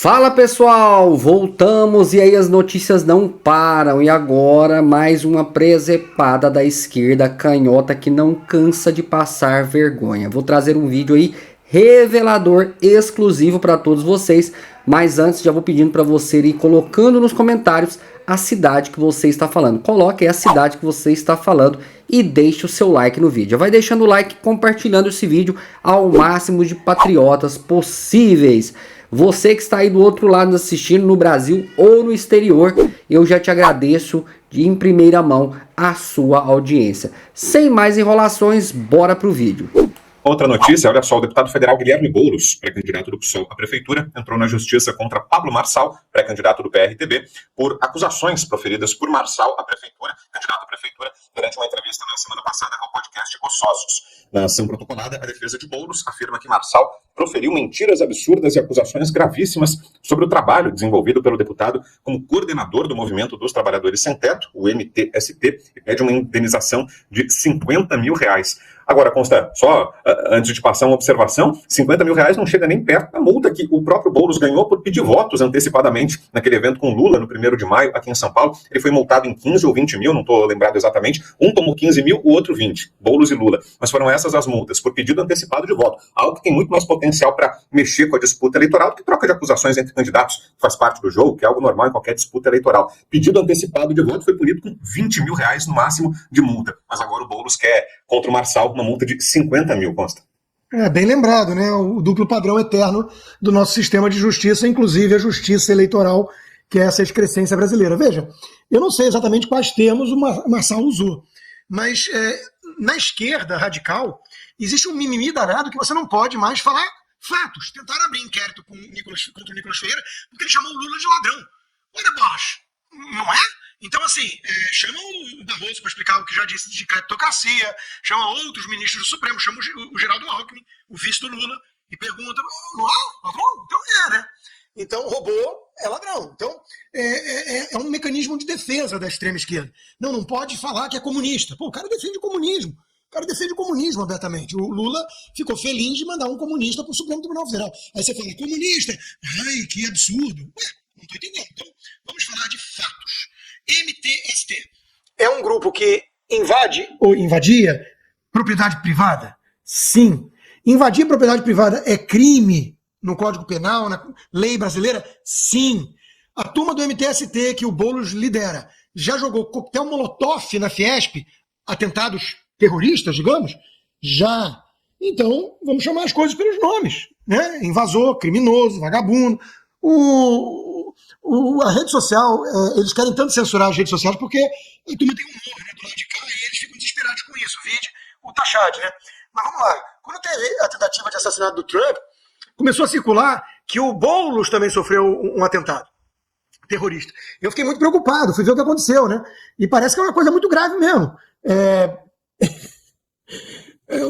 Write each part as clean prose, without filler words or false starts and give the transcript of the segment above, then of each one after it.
Fala pessoal, voltamos e aí as notícias não param e agora mais uma presepada da esquerda canhota que não cansa de passar vergonha. Vou trazer um vídeo aí revelador, exclusivo para todos vocês, mas antes já vou pedindo para você ir colocando nos comentários a cidade que você está falando. Coloque aí a cidade que você está falando e deixe o seu like no vídeo. Vai deixando o like, compartilhando esse vídeo ao máximo de patriotas possíveis. Você que está aí do outro lado assistindo no Brasil ou no exterior, eu já te agradeço em primeira mão a sua audiência. Sem mais enrolações, bora pro vídeo. Outra notícia, olha só, o deputado federal Guilherme Boulos, pré-candidato do PSOL à prefeitura, entrou na justiça contra Pablo Marçal, pré-candidato do PRTB, por acusações proferidas por Marçal à prefeitura, candidato à prefeitura, durante uma entrevista na semana passada ao podcast Os Sócios. Na ação protocolada, a defesa de Boulos afirma que Marçal proferiu mentiras absurdas e acusações gravíssimas sobre o trabalho desenvolvido pelo deputado como coordenador do Movimento dos Trabalhadores Sem Teto, o MTST, e pede uma indenização de R$50 mil. Agora, consta, só antes de passar uma observação, R$50 mil não chega nem perto da multa que o próprio Boulos ganhou por pedir votos antecipadamente naquele evento com Lula, no 1º de maio, aqui em São Paulo. Ele foi multado em 15 ou 20 mil, não estou lembrado exatamente. Um tomou 15 mil, o outro 20, Boulos e Lula. Mas foram essas as multas, por pedido antecipado de voto. Algo que tem muito mais potencial para mexer com a disputa eleitoral do que troca de acusações entre candidatos, que faz parte do jogo, que é algo normal em qualquer disputa eleitoral. Pedido antecipado de voto foi punido com R$20 mil no máximo de multa. Mas agora o Boulos quer, contra o Marçal, uma multa de 50 mil, consta. Bem lembrado, né? O duplo padrão eterno do nosso sistema de justiça, inclusive a justiça eleitoral, que é essa excrescência brasileira. Veja, eu não sei exatamente quais termos o Marçal usou, mas na esquerda radical existe um mimimi danado que você não pode mais falar fatos. Tentaram abrir inquérito contra o Nicolas Ferreira porque ele chamou o Lula de ladrão. Olha, Bosch, não é? Então, assim, chama o Barroso para explicar o que já disse de cleptocracia, chama outros ministros do Supremo, chama o Geraldo Alckmin, o vice do Lula, e pergunta, não é ladrão? Então né? Então, roubou é ladrão. Então, é um mecanismo de defesa da extrema esquerda. Não pode falar que é comunista. Pô, o cara defende o comunismo. O cara defende o comunismo abertamente. O Lula ficou feliz de mandar um comunista para o Supremo Tribunal Federal. Aí você fala, comunista? Ai, que absurdo. Ué, não estou entendendo. Então, vamos falar de fatos. MTST é um grupo que invade ou invadia propriedade privada? Sim. Invadir propriedade privada é crime no Código Penal, na lei brasileira? Sim. A turma do MTST, que o Boulos lidera, já jogou coquetel Molotov na Fiesp? Atentados terroristas, digamos? Já. Então, vamos chamar as coisas pelos nomes, né? Invasor, criminoso, vagabundo. A rede social, eles querem tanto censurar as redes sociais porque a turma tem humor, né, do lado de cá, e eles ficam desesperados com isso. Vide o Tachad, né? Mas vamos lá. Quando teve a tentativa de assassinato do Trump, começou a circular que o Boulos também sofreu um atentado terrorista. Eu fiquei muito preocupado, fui ver o que aconteceu, né? E parece que é uma coisa muito grave mesmo.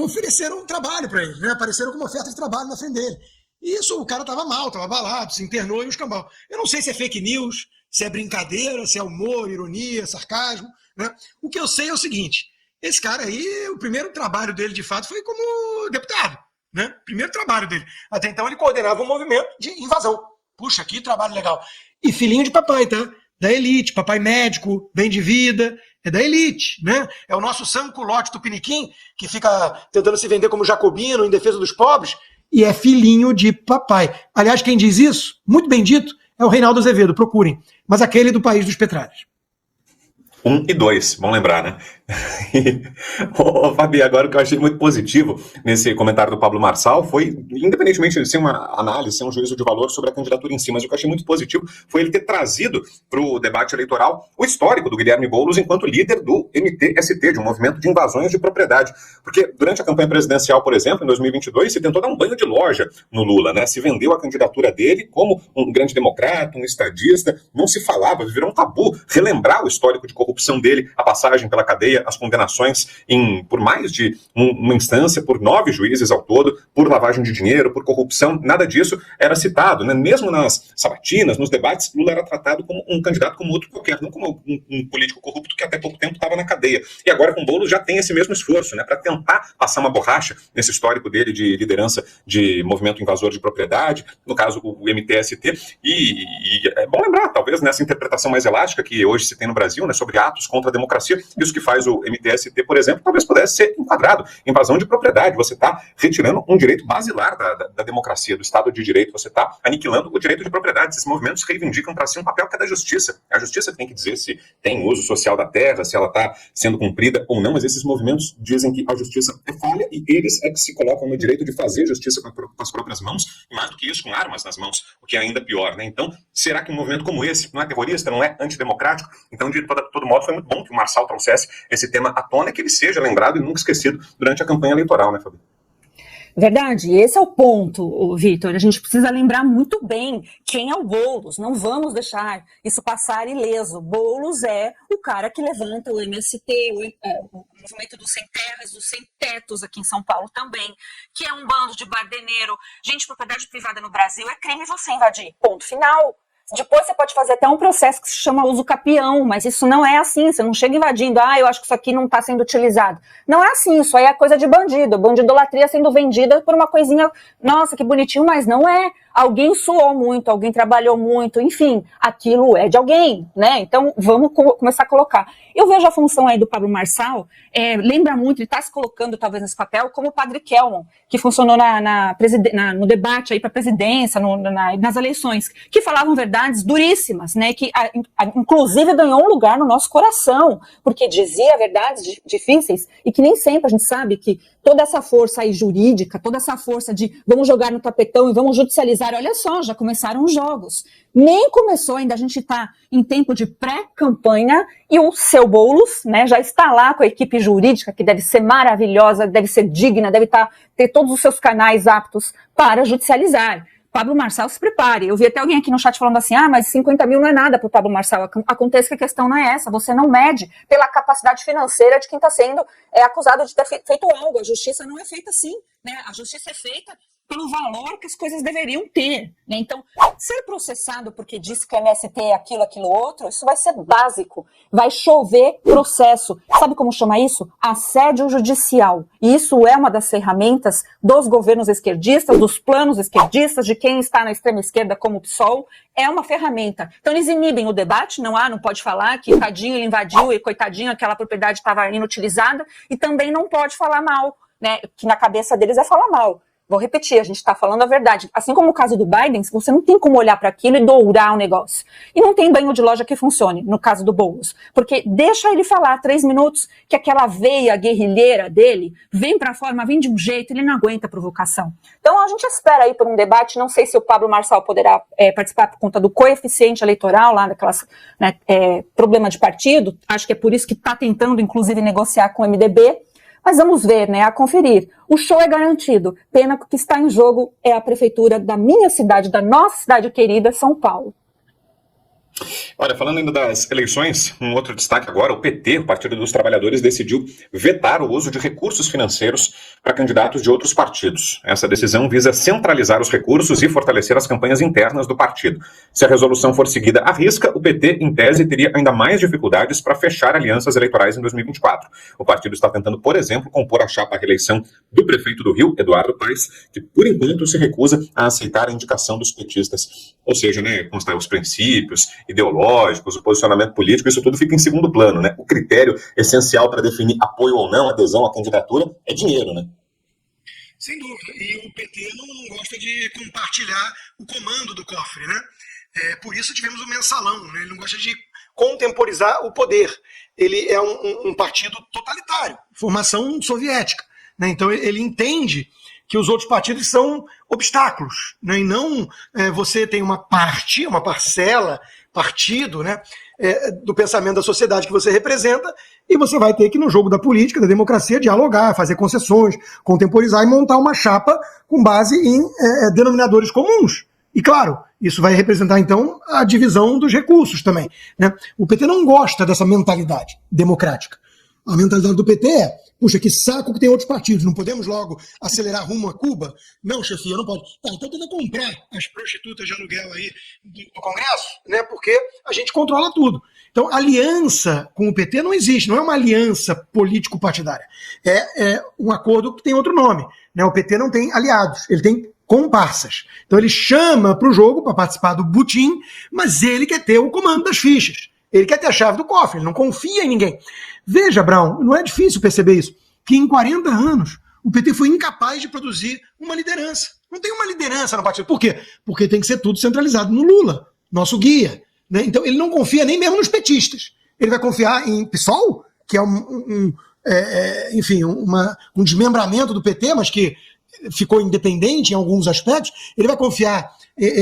Ofereceram um trabalho para ele, né? Apareceram com uma oferta de trabalho na frente dele. Isso, o cara estava mal, estava abalado, se internou e os cambal. Eu não sei se é fake news, se é brincadeira, se é humor, ironia, sarcasmo, né? O que eu sei é o seguinte, esse cara aí, o primeiro trabalho dele, de fato, foi como deputado, né? Primeiro trabalho dele. Até então ele coordenava um movimento de invasão. Puxa, que trabalho legal. E filhinho de papai, tá? Da elite, papai médico, bem de vida, é da elite, né? É o nosso Sanculote Tupiniquim, que fica tentando se vender como jacobino em defesa dos pobres, e é filhinho de papai. Aliás, quem diz isso, muito bem dito, é o Reinaldo Azevedo, procurem. Mas aquele do País dos Petralhas. 1 e 2, vamos lembrar, né? Ô, Fabi, agora o que eu achei muito positivo nesse comentário do Pablo Marçal foi, independentemente de ser uma análise, ser um juízo de valor sobre a candidatura em si, mas o que eu achei muito positivo foi ele ter trazido para o debate eleitoral o histórico do Guilherme Boulos enquanto líder do MTST, de um movimento de invasões de propriedade. Porque durante a campanha presidencial, por exemplo, em 2022, se tentou dar um banho de loja no Lula, né? Se vendeu a candidatura dele como um grande democrata, um estadista, não se falava, virou um tabu relembrar o histórico de corrupção corrupção dele, a passagem pela cadeia, as condenações por mais de uma instância, por 9 juízes ao todo, por lavagem de dinheiro, por corrupção, nada disso era citado, né? Mesmo nas sabatinas, nos debates, Lula era tratado como um candidato como outro qualquer, não como um político corrupto que até pouco tempo estava na cadeia. E agora com Boulos já tem esse mesmo esforço, né, para tentar passar uma borracha nesse histórico dele de liderança de movimento invasor de propriedade, no caso o MTST, e é bom lembrar, talvez, nessa interpretação mais elástica que hoje se tem no Brasil, né, sobre atos contra a democracia, isso que faz o MTST, por exemplo, talvez pudesse ser enquadrado em invasão de propriedade. Você está retirando um direito basilar da democracia, do Estado de Direito, você está aniquilando o direito de propriedade. Esses movimentos reivindicam para si um papel que é da justiça. É a justiça que tem que dizer se tem uso social da terra, se ela está sendo cumprida ou não, mas esses movimentos dizem que a justiça é falha e eles é que se colocam no direito de fazer justiça com as próprias mãos, e mais do que isso, com armas nas mãos, o que é ainda pior, né? Então, será que um movimento como esse não é terrorista, não é antidemocrático? Então, de todo modo, foi muito bom que o Marçal trouxesse esse tema à tona e que ele seja lembrado e nunca esquecido durante a campanha eleitoral, né, Fabi? Verdade, esse é o ponto, Vitor. A gente precisa lembrar muito bem quem é o Boulos. Não vamos deixar isso passar ileso. Boulos é o cara que levanta o MST, o movimento dos sem terras, dos sem tetos aqui em São Paulo também, que é um bando de bardeneiro. Gente, propriedade privada no Brasil é crime você invadir. Ponto final. Depois você pode fazer até um processo que se chama uso capião, mas isso não é assim, você não chega invadindo, eu acho que isso aqui não está sendo utilizado. Não é assim, isso aí é coisa de bandido, bandidolatria sendo vendida por uma coisinha, nossa, que bonitinho, mas não é. Alguém suou muito, alguém trabalhou muito, enfim, aquilo é de alguém, né? Então vamos começar a colocar. Eu vejo a função aí do Pablo Marçal, lembra muito, ele está se colocando talvez nesse papel, como o Padre Kelmon, que funcionou no debate aí para a presidência, nas eleições, que falavam verdades duríssimas, né? Que inclusive ganhou um lugar no nosso coração, porque dizia verdades difíceis e que nem sempre a gente sabe que toda essa força aí jurídica, toda essa força de vamos jogar no tapetão e vamos judicializar, olha só, já começaram os jogos. Nem começou ainda, a gente está em tempo de pré-campanha e o seu Boulos, né, já está lá com a equipe jurídica, que deve ser maravilhosa, deve ser digna, deve ter todos os seus canais aptos para judicializar. Pablo Marçal, se prepare. Eu vi até alguém aqui no chat falando assim, mas 50 mil não é nada para o Pablo Marçal. Acontece que a questão não é essa, você não mede pela capacidade financeira de quem está sendo acusado de ter feito algo. A justiça não é feita assim, né? A justiça é feita pelo valor que as coisas deveriam ter, né? Então, ser processado porque disse que o MST é aquilo, outro, isso vai ser básico. Vai chover processo. Sabe como chama isso? Assédio judicial. E isso é uma das ferramentas dos governos esquerdistas, dos planos esquerdistas, de quem está na extrema esquerda como o PSOL. É uma ferramenta. Então, eles inibem o debate, não pode falar que tadinho ele invadiu e coitadinho aquela propriedade estava inutilizada, e também não pode falar mal, né? Que na cabeça deles é falar mal. Vou repetir, a gente está falando a verdade. Assim como o caso do Biden, você não tem como olhar para aquilo e dourar o negócio. E não tem banho de loja que funcione, no caso do Boulos. Porque deixa ele falar 3 minutos que aquela veia guerrilheira dele vem para fora, mas vem de um jeito, ele não aguenta a provocação. Então a gente espera aí por um debate, não sei se o Pablo Marçal poderá participar por conta do coeficiente eleitoral, lá daquelas problema de partido, acho que é por isso que está tentando, inclusive, negociar com o MDB. Mas vamos ver, né, a conferir. O show é garantido. Pena que o que está em jogo é a prefeitura da minha cidade, da nossa cidade querida, São Paulo. Olha, falando ainda das eleições, um outro destaque agora, o PT, o Partido dos Trabalhadores, decidiu vetar o uso de recursos financeiros para candidatos de outros partidos. Essa decisão visa centralizar os recursos e fortalecer as campanhas internas do partido. Se a resolução for seguida à risca, o PT, em tese, teria ainda mais dificuldades para fechar alianças eleitorais em 2024. O partido está tentando, por exemplo, compor a chapa à reeleição do prefeito do Rio, Eduardo Paes, que, por enquanto, se recusa a aceitar a indicação dos petistas. Ou seja, né, constar os princípios ideológicos, o posicionamento político, isso tudo fica em segundo plano, né? O critério essencial para definir apoio ou não, adesão à candidatura, é dinheiro, né? Sem dúvida. E o PT não gosta de compartilhar o comando do cofre, né? Por isso tivemos o mensalão, né? Ele não gosta de contemporizar o poder. Ele é um partido totalitário, formação soviética, né? Então ele entende que os outros partidos são obstáculos, né? E não você tem uma parte, uma parcela, partido, né, do pensamento da sociedade que você representa, e você vai ter que, no jogo da política, da democracia, dialogar, fazer concessões, contemporizar e montar uma chapa com base em denominadores comuns. E, claro, isso vai representar, então, a divisão dos recursos também, né? O PT não gosta dessa mentalidade democrática. A mentalidade do PT é, puxa, que saco que tem outros partidos, não podemos logo acelerar rumo a Cuba? Não, chefia, não pode. Tá, então tenta comprar as prostitutas de aluguel aí do Congresso, né? Porque a gente controla tudo. Então, aliança com o PT não existe, não é uma aliança político-partidária. É um acordo que tem outro nome, né? O PT não tem aliados, ele tem comparsas. Então ele chama para o jogo para participar do butim, mas ele quer ter o comando das fichas. Ele quer ter a chave do cofre, ele não confia em ninguém. Veja, Brown, não é difícil perceber isso, que em 40 anos o PT foi incapaz de produzir uma liderança. Não tem uma liderança no partido. Por quê? Porque tem que ser tudo centralizado no Lula, nosso guia, né? Então ele não confia nem mesmo nos petistas. Ele vai confiar em PSOL, que é um desmembramento do PT, mas que ficou independente em alguns aspectos. Ele vai confiar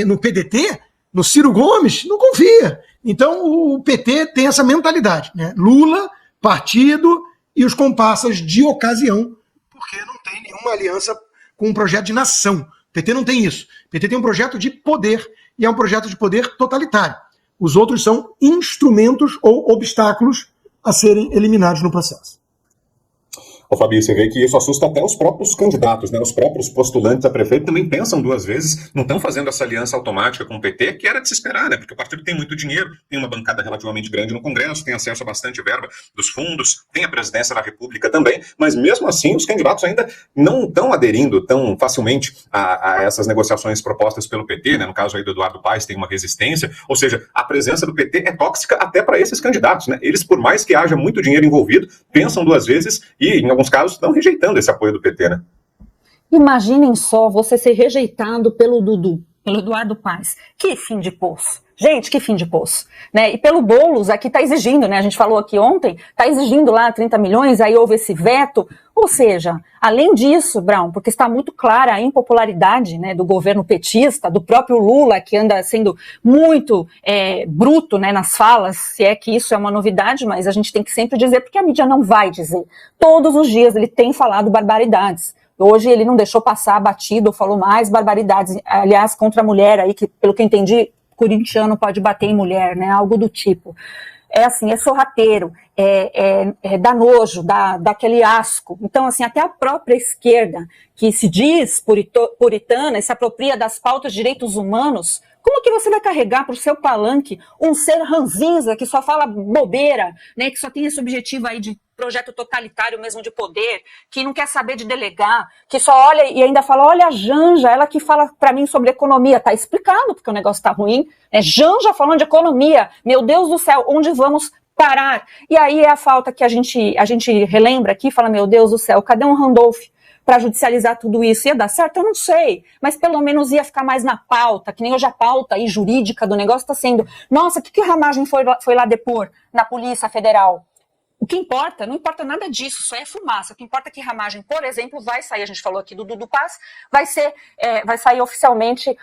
no PDT, no Ciro Gomes? Não confia. Então o PT tem essa mentalidade, né? Lula, partido e os comparsas de ocasião, porque não tem nenhuma aliança com um projeto de nação. O PT não tem isso. O PT tem um projeto de poder, e é um projeto de poder totalitário. Os outros são instrumentos ou obstáculos a serem eliminados no processo. Ô, Fabi, você vê que isso assusta até os próprios candidatos, né? Os próprios postulantes a prefeito também pensam duas vezes, não estão fazendo essa aliança automática com o PT, que era de se esperar, né? Porque o partido tem muito dinheiro, tem uma bancada relativamente grande no Congresso, tem acesso a bastante verba dos fundos, tem a presidência da República também, mas mesmo assim os candidatos ainda não estão aderindo tão facilmente a essas negociações propostas pelo PT, né? No caso aí do Eduardo Paes tem uma resistência, ou seja, a presença do PT é tóxica até para esses candidatos, né? Eles, por mais que haja muito dinheiro envolvido, pensam duas vezes e, em alguns casos, estão rejeitando esse apoio do PT, né? Imaginem só você ser rejeitado pelo Dudu, pelo Eduardo Paes. Que fim de poço. Gente, que fim de poço. Né? E pelo Boulos, aqui está exigindo, né? A gente falou aqui ontem, está exigindo lá 30 milhões, aí houve esse veto. Ou seja, além disso, Brown, porque está muito clara a impopularidade, né, do governo petista, do próprio Lula, que anda sendo muito bruto, né, nas falas, se é que isso é uma novidade, mas a gente tem que sempre dizer, porque a mídia não vai dizer. Todos os dias ele tem falado barbaridades. Hoje ele não deixou passar batido, falou mais barbaridades, aliás, contra a mulher aí, que pelo que eu entendi, corintiano pode bater em mulher, né, algo do tipo. É assim, é sorrateiro, dá nojo, dá aquele asco. Então, assim, até a própria esquerda, que se diz puritana e se apropria das pautas de direitos humanos, como que você vai carregar para o seu palanque um ser ranzinza que só fala bobeira, né, que só tem esse objetivo aí de projeto totalitário mesmo de poder, que não quer saber de delegar, que só olha e ainda fala, olha a Janja, ela que fala para mim sobre economia, tá explicado porque o negócio tá ruim, né? Janja falando de economia, meu Deus do céu, onde vamos parar? E aí é a falta que a gente relembra aqui, fala, meu Deus do céu, cadê um Randolph para judicializar tudo isso? Ia dar certo? Eu não sei, mas pelo menos ia ficar mais na pauta, que nem hoje a pauta aí jurídica do negócio está sendo, nossa, o que a Ramagem foi lá depor na Polícia Federal? O que importa, não importa nada disso, só é fumaça. O que importa é que Ramagem, por exemplo, vai sair, a gente falou aqui do Dudu Paz, vai sair oficialmente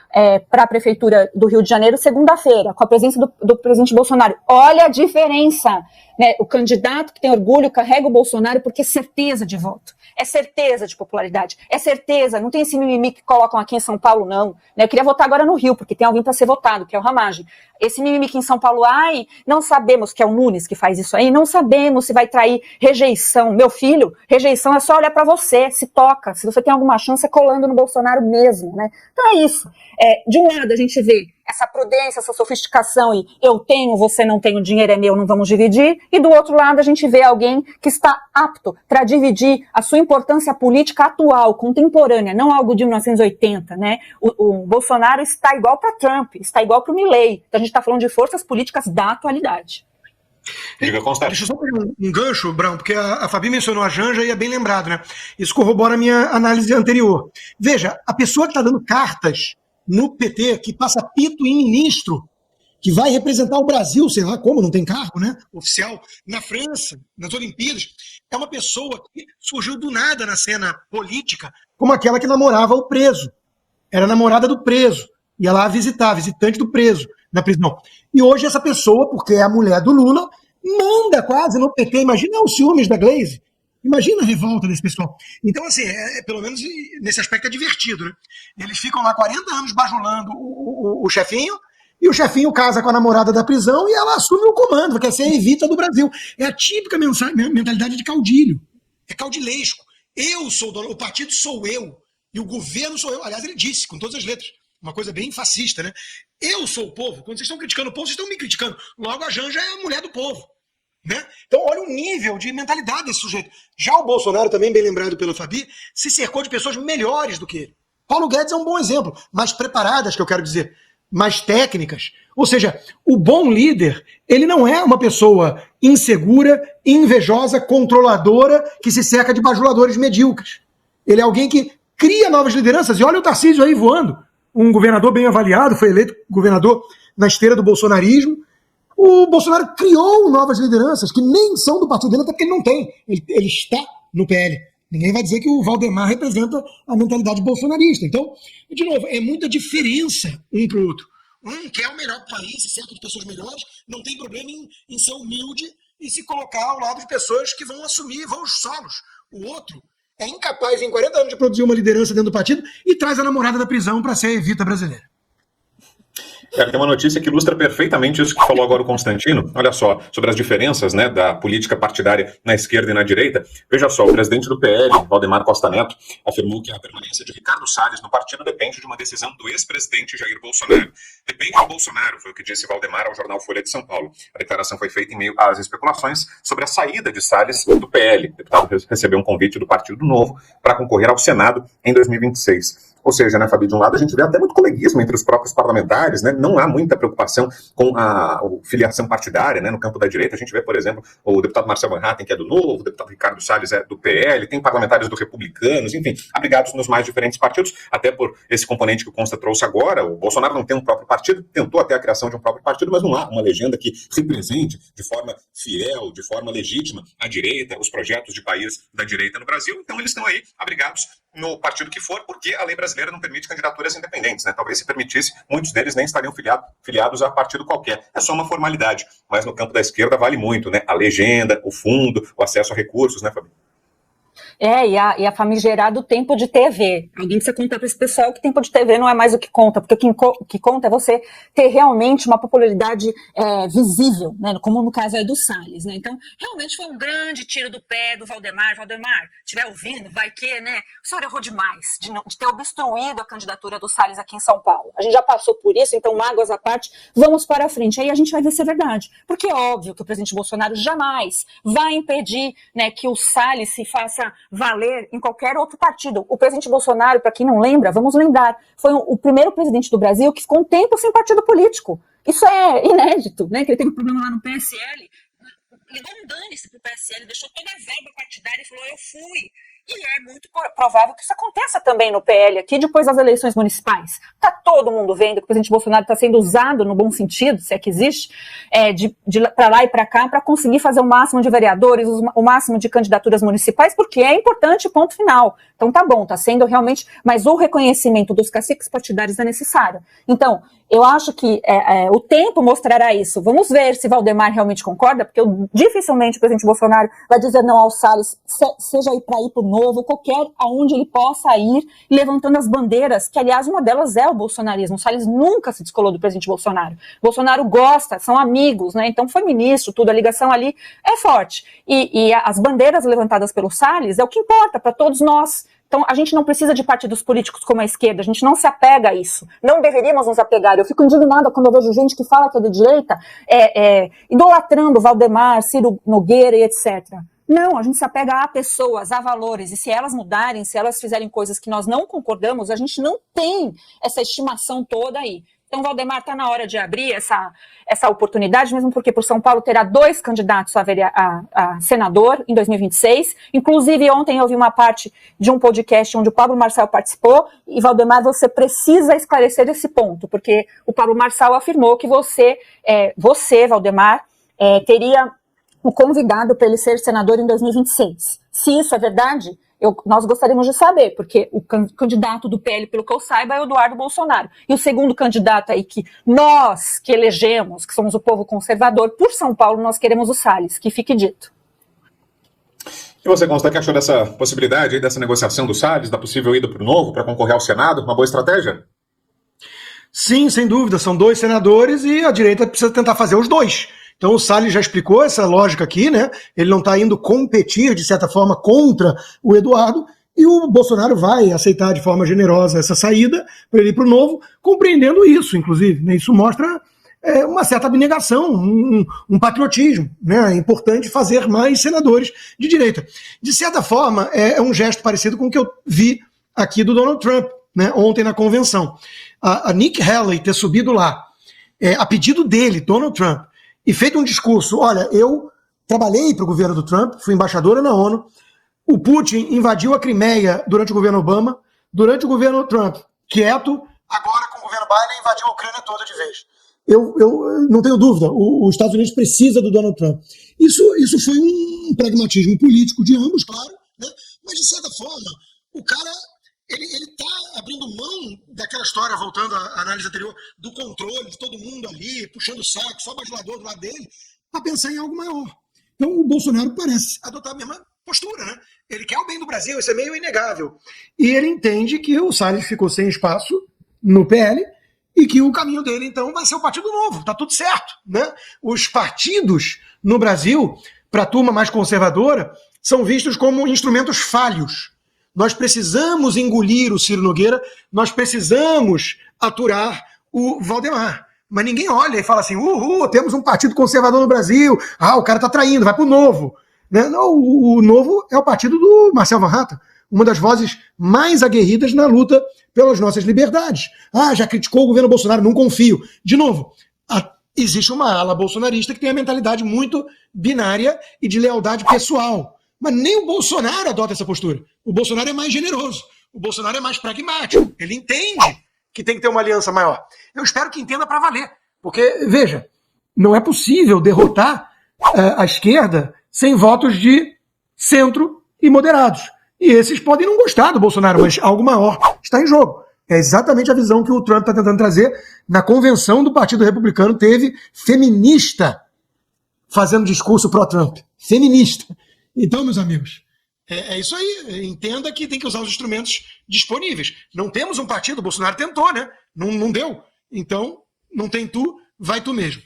para a Prefeitura do Rio de Janeiro segunda-feira, com a presença do presidente Bolsonaro. Olha a diferença, né? O candidato que tem orgulho carrega o Bolsonaro porque é certeza de voto, é certeza de popularidade, é certeza, não tem esse mimimi que colocam aqui em São Paulo, não. Né? Eu queria votar agora no Rio, porque tem alguém para ser votado, que é o Ramagem. Esse mimimi que em São Paulo, não sabemos, que é o Nunes que faz isso aí, não sabemos se vai trair rejeição. Meu filho, rejeição é só olhar para você, se toca, se você tem alguma chance, é colando no Bolsonaro mesmo, né? Então é isso. De um lado a gente vê essa prudência, essa sofisticação e eu tenho, você não tem, o dinheiro é meu, não vamos dividir. E do outro lado a gente vê alguém que está apto para dividir a sua importância política atual, contemporânea, não algo de 1980, né? O Bolsonaro está igual para Trump, está igual para o Milei. Então a gente está falando de forças políticas da atualidade. Diga, Constante. Deixa eu só pegar um gancho, Brown, porque a Fabi mencionou a Janja e é bem lembrado, né? Isso corrobora a minha análise anterior. Veja, a pessoa que está dando cartas no PT, que passa pito em ministro, que vai representar o Brasil, sei lá como, não tem cargo, né, oficial, na França, nas Olimpíadas, é uma pessoa que surgiu do nada na cena política, como aquela que namorava o preso. Era namorada do preso, ia lá visitar, visitante do preso na prisão. E hoje essa pessoa, porque é a mulher do Lula, manda quase no PT. Imagina os ciúmes da Glaze. Imagina a revolta desse pessoal. Então, assim, pelo menos nesse aspecto é divertido, né? Eles ficam lá 40 anos bajulando o chefinho, e o chefinho casa com a namorada da prisão e ela assume o comando, quer ser a Evita do Brasil. É a típica mentalidade de caudilho. É caudilesco. Eu sou dono, o partido sou eu, e o governo sou eu. Aliás, ele disse, com todas as letras, uma coisa bem fascista, né? Eu sou o povo. Quando vocês estão criticando o povo, vocês estão me criticando. Logo, a Janja é a mulher do povo. Né? Então, olha o nível de mentalidade desse sujeito. Já o Bolsonaro, também bem lembrado pela Fabi, se cercou de pessoas melhores do que ele. Paulo Guedes é um bom exemplo, mais preparadas, que eu quero dizer, mais técnicas. Ou seja, o bom líder, ele não é uma pessoa insegura, invejosa, controladora, que se cerca de bajuladores medíocres. Ele é alguém que cria novas lideranças. E olha o Tarcísio aí voando. Um governador bem avaliado, foi eleito governador na esteira do bolsonarismo. O Bolsonaro criou novas lideranças que nem são do partido dele, até porque ele não tem. Ele está no PL. Ninguém vai dizer que o Valdemar representa a mentalidade bolsonarista. Então, de novo, é muita diferença um para o outro. Um quer o melhor país, se cerca de pessoas melhores, não tem problema em ser humilde e se colocar ao lado de pessoas que vão assumir voos solos. O outro é incapaz, em 40 anos, de produzir uma liderança dentro do partido e traz a namorada da prisão para ser a Evita brasileira. Tem uma notícia que ilustra perfeitamente isso que falou agora o Constantino. Olha só, sobre as diferenças, né, da política partidária na esquerda e na direita. Veja só, o presidente do PL, Valdemar Costa Neto, afirmou que a permanência de Ricardo Salles no partido depende de uma decisão do ex-presidente Jair Bolsonaro. Depende do Bolsonaro, foi o que disse Valdemar ao jornal Folha de São Paulo. A declaração foi feita em meio às especulações sobre a saída de Salles do PL. O deputado recebeu um convite do Partido Novo para concorrer ao Senado em 2026. Ou seja, né, Fabi, de um lado a gente vê até muito coleguismo entre os próprios parlamentares, né? Não há muita preocupação com a filiação partidária, né, no campo da direita. A gente vê, por exemplo, o deputado Marcel Van Hatten, que é do Novo, o deputado Ricardo Salles é do PL, tem parlamentares do Republicanos, enfim, abrigados nos mais diferentes partidos, até por esse componente que o Consta trouxe agora. O Bolsonaro não tem um próprio partido, tentou até a criação de um próprio partido, mas não há uma legenda que represente de forma fiel, de forma legítima, a direita, os projetos de país da direita no Brasil. Então eles estão aí abrigados no partido que for, porque a lei brasileira não permite candidaturas independentes, né? Talvez se permitisse, muitos deles nem estariam filiados a partido qualquer. É só uma formalidade, mas no campo da esquerda vale muito, né? A legenda, o fundo, o acesso a recursos, né, Fabi? E a famigerado tempo de TV. Alguém precisa contar para esse pessoal que tempo de TV não é mais o que conta, porque o que conta é você ter realmente uma popularidade visível, né, como no caso do Salles. Né? Então, realmente foi um grande tiro do pé do Valdemar. Valdemar, estiver ouvindo, vai que, né? O senhor errou demais de ter obstruído a candidatura do Salles aqui em São Paulo. A gente já passou por isso, então, mágoas à parte, vamos para a frente. Aí a gente vai ver se é verdade. Porque é óbvio que o presidente Bolsonaro jamais vai impedir, né, que o Salles se faça valer em qualquer outro partido. O presidente Bolsonaro, para quem não lembra, vamos lembrar, foi o primeiro presidente do Brasil que ficou um tempo sem partido político. Isso é inédito, né? Que ele teve um problema lá no PSL, ligou um dane-se pro PSL, deixou toda a verba partidária e falou, eu fui. E é muito provável que isso aconteça também no PL aqui, depois das eleições municipais. Está todo mundo vendo que o presidente Bolsonaro está sendo usado, no bom sentido, se é que existe, para lá e para cá, para conseguir fazer o máximo de vereadores, o máximo de candidaturas municipais, porque é importante, ponto final. Então tá bom, está sendo realmente, mas o reconhecimento dos caciques partidários é necessário. Então, eu acho que o tempo mostrará isso. Vamos ver se Valdemar realmente concorda, porque dificilmente o presidente Bolsonaro vai dizer não ao Salles, seja aí para ir para o Novo, qualquer aonde ele possa ir, levantando as bandeiras, que aliás uma delas é o bolsonarismo. O Salles nunca se descolou do presidente Bolsonaro. Bolsonaro gosta, são amigos, né? Então foi ministro, tudo, a ligação ali é forte. E as bandeiras levantadas pelo Salles é o que importa para todos nós. Então, a gente não precisa de partidos políticos como a esquerda, a gente não se apega a isso. Não deveríamos nos apegar. Eu fico indignada quando eu vejo gente que fala que é de direita, idolatrando Valdemar, Ciro Nogueira e etc. Não, a gente se apega a pessoas, a valores, e se elas mudarem, se elas fizerem coisas que nós não concordamos, a gente não tem essa estimação toda aí. Então, Valdemar, está na hora de abrir essa oportunidade, mesmo porque por São Paulo terá 2 candidatos a senador em 2026. Inclusive, ontem eu vi uma parte de um podcast onde o Pablo Marçal participou, e Valdemar, você precisa esclarecer esse ponto, porque o Pablo Marçal afirmou que você Valdemar, teria o convidado para ele ser senador em 2026. Se isso é verdade, nós gostaríamos de saber, porque o candidato do PL, pelo que eu saiba, é o Eduardo Bolsonaro. E o segundo candidato aí que nós que elegemos, que somos o povo conservador, por São Paulo, nós queremos o Salles, que fique dito. E você, Consta, que achou dessa possibilidade aí, dessa negociação do Salles, da possível ida para o Novo para concorrer ao Senado? Uma boa estratégia? Sim, sem dúvida, são 2 senadores e a direita precisa tentar fazer os 2. Então o Salles já explicou essa lógica aqui, né? Ele não está indo competir, de certa forma, contra o Eduardo, e o Bolsonaro vai aceitar de forma generosa essa saída para ele ir para o Novo, compreendendo isso, inclusive. Né? Isso mostra uma certa abnegação, um patriotismo. Né? É importante fazer mais senadores de direita. De certa forma, é um gesto parecido com o que eu vi aqui do Donald Trump, né? Ontem na convenção. A Nikki Haley ter subido lá, a pedido dele, Donald Trump, e feito um discurso, olha, eu trabalhei para o governo do Trump, fui embaixadora na ONU, o Putin invadiu a Crimeia durante o governo Obama, durante o governo Trump, quieto, agora com o governo Biden invadiu a Ucrânia toda de vez. Eu não tenho dúvida, os Estados Unidos precisa do Donald Trump. Isso foi um pragmatismo político de ambos, claro, né? Mas de certa forma, o cara ele está abrindo mão daquela história, voltando à análise anterior, do controle de todo mundo ali, puxando o saco, só bajulador do lado dele, para pensar em algo maior. Então o Bolsonaro parece adotar a mesma postura, né? Ele quer o bem do Brasil, isso é meio inegável. E ele entende que o Salles ficou sem espaço no PL e que o caminho dele, então, vai ser o Partido Novo. Tá tudo certo, né? Os partidos no Brasil, para a turma mais conservadora, são vistos como instrumentos falhos. Nós precisamos engolir o Ciro Nogueira, nós precisamos aturar o Valdemar. Mas ninguém olha e fala assim, temos um partido conservador no Brasil, o cara tá traindo, vai pro Novo. Né? Não, o Novo é o partido do Marcel Van Hatten, uma das vozes mais aguerridas na luta pelas nossas liberdades. Já criticou o governo Bolsonaro, não confio. De novo, existe uma ala bolsonarista que tem a mentalidade muito binária e de lealdade pessoal. Mas nem o Bolsonaro adota essa postura. O Bolsonaro é mais generoso. O Bolsonaro é mais pragmático. Ele entende que tem que ter uma aliança maior. Eu espero que entenda para valer. Porque, veja, não é possível derrotar a esquerda sem votos de centro e moderados. E esses podem não gostar do Bolsonaro, mas algo maior está em jogo. É exatamente a visão que o Trump está tentando trazer. Na convenção do Partido Republicano teve feminista fazendo discurso pró-Trump. Feminista. Então, meus amigos, é isso aí. Entenda que tem que usar os instrumentos disponíveis. Não temos um partido, o Bolsonaro tentou, né? Não deu. Então, não tem tu, vai tu mesmo.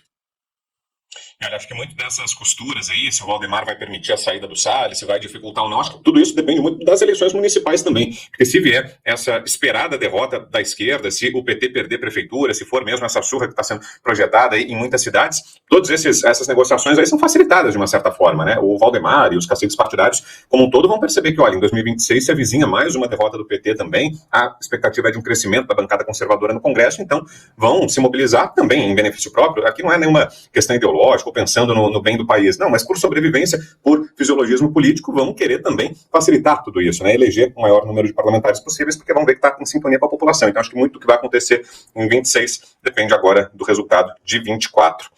Olha, acho que muito dessas costuras aí, se o Valdemar vai permitir a saída do Salles, se vai dificultar ou não, acho que tudo isso depende muito das eleições municipais também. Porque se vier essa esperada derrota da esquerda, se o PT perder prefeitura, se for mesmo essa surra que está sendo projetada aí em muitas cidades, todas essas negociações aí são facilitadas de uma certa forma, né? O Valdemar e os caciques partidários como um todo vão perceber que, olha, em 2026 se avizinha mais uma derrota do PT também, a expectativa é de um crescimento da bancada conservadora no Congresso, então vão se mobilizar também em benefício próprio. Aqui não é nenhuma questão ideológica, pensando no bem do país. Não, mas por sobrevivência, por fisiologismo político, vão querer também facilitar tudo isso, né? Eleger o maior número de parlamentares possíveis, porque vão ver que está em sintonia com a população. Então, acho que muito do que vai acontecer em 26 depende agora do resultado de 24.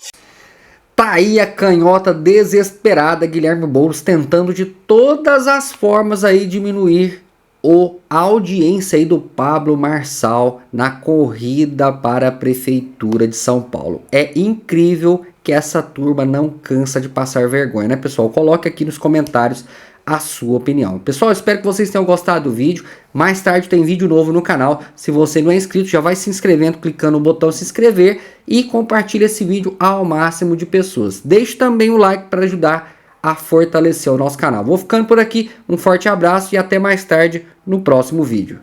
Tá aí a canhota desesperada, Guilherme Boulos, tentando de todas as formas aí diminuir a audiência aí do Pablo Marçal na corrida para a Prefeitura de São Paulo. É incrível que essa turma não cansa de passar vergonha, né, pessoal? Coloque aqui nos comentários a sua opinião. Pessoal, espero que vocês tenham gostado do vídeo. Mais tarde tem vídeo novo no canal. Se você não é inscrito, já vai se inscrevendo, clicando no botão se inscrever e compartilhe esse vídeo ao máximo de pessoas. Deixe também o like para ajudar a fortalecer o nosso canal. Vou ficando por aqui, um forte abraço e até mais tarde no próximo vídeo.